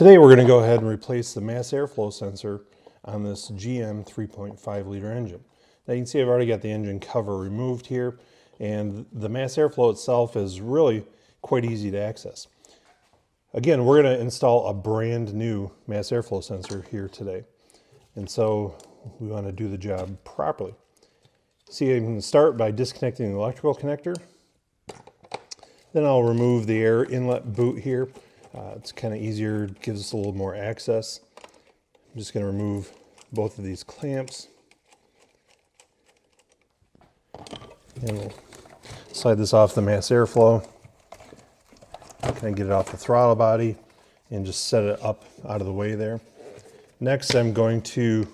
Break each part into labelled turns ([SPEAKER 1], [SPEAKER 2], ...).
[SPEAKER 1] Today we're going to go ahead and replace the mass airflow sensor on this GM 3.5 liter engine. Now you can see I've already got the engine cover removed here, and the mass airflow itself is really quite easy to access. Again, we're going to install a brand new mass airflow sensor here today, and so we want to do the job properly. See, I can start by disconnecting the electrical connector. Then I'll remove the air inlet boot here. It's kind of easier, gives us a little more access. I'm just going to remove both of these clamps. And we'll slide this off the mass airflow. Kind of get it off the throttle body and just set it up out of the way there. Next, I'm going to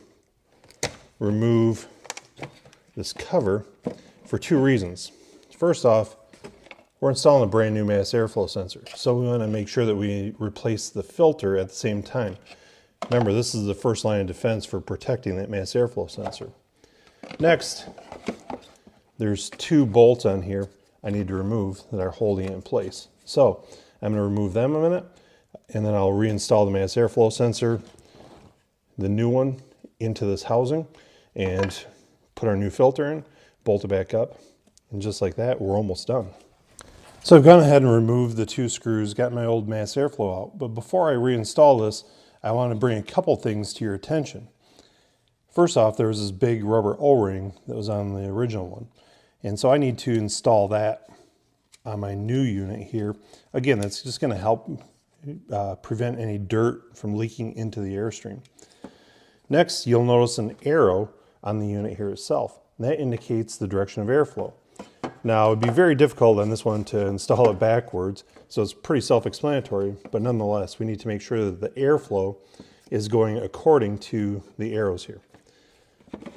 [SPEAKER 1] remove this cover for two reasons. First off, we're installing a brand new mass airflow sensor, so we want to make sure that we replace the filter at the same time. Remember, this is the first line of defense for protecting that mass airflow sensor. Next, there's two bolts on here I need to remove that are holding it in place. So I'm going to remove them a minute, and then I'll reinstall the mass airflow sensor, the new one, into this housing, and put our new filter in, bolt it back up, and just like that, we're almost done. So I've gone ahead and removed the two screws, got my old mass airflow out, but before I reinstall this, I want to bring a couple things to your attention. First off, there was this big rubber O-ring that was on the original one, and so I need to install that on my new unit here. Again, that's just going to help prevent any dirt from leaking into the airstream. Next, you'll notice an arrow on the unit here itself. That indicates the direction of airflow. Now, it would be very difficult on this one to install it backwards, so it's pretty self-explanatory, but nonetheless, we need to make sure that the airflow is going according to the arrows here.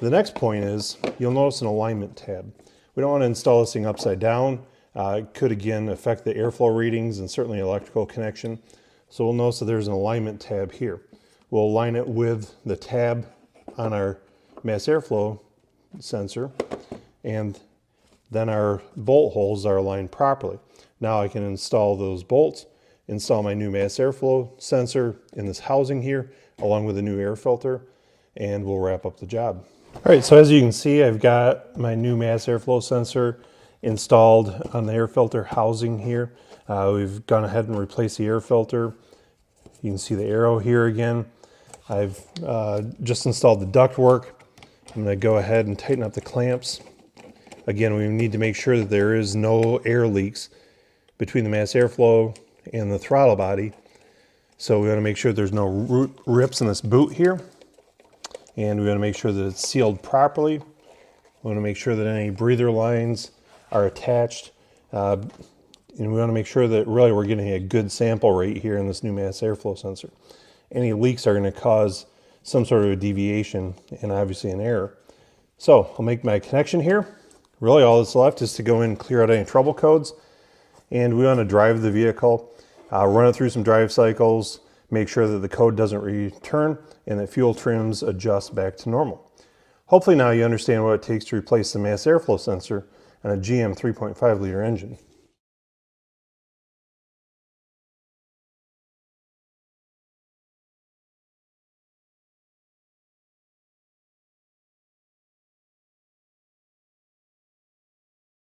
[SPEAKER 1] The next point is, you'll notice an alignment tab. We don't want to install this thing upside down. It could, again, affect the airflow readings and certainly electrical connection. So we'll notice that there's an alignment tab here. We'll align it with the tab on our mass airflow sensor, and then our bolt holes are aligned properly. Now I can install those bolts, install my new mass airflow sensor in this housing here, along with a new air filter, and we'll wrap up the job. All right, so as you can see, I've got my new mass airflow sensor installed on the air filter housing here. We've gone ahead and replaced the air filter. You can see the arrow here again. I've just installed the ductwork. I'm going to go ahead and tighten up the clamps. Again, we need to make sure that there is no air leaks between the mass airflow and the throttle body. So we want to make sure there's no rips in this boot here. And we want to make sure that it's sealed properly. We want to make sure that any breather lines are attached. And we want to make sure that really we're getting a good sample rate here in this new mass airflow sensor. Any leaks are going to cause some sort of a deviation and obviously an error. So I'll make my connection here. Really all that's left is to go in and clear out any trouble codes, and we want to drive the vehicle, run it through some drive cycles, make sure that the code doesn't return and that fuel trims adjust back to normal. Hopefully now you understand what it takes to replace the mass airflow sensor on a GM 3.5 liter engine.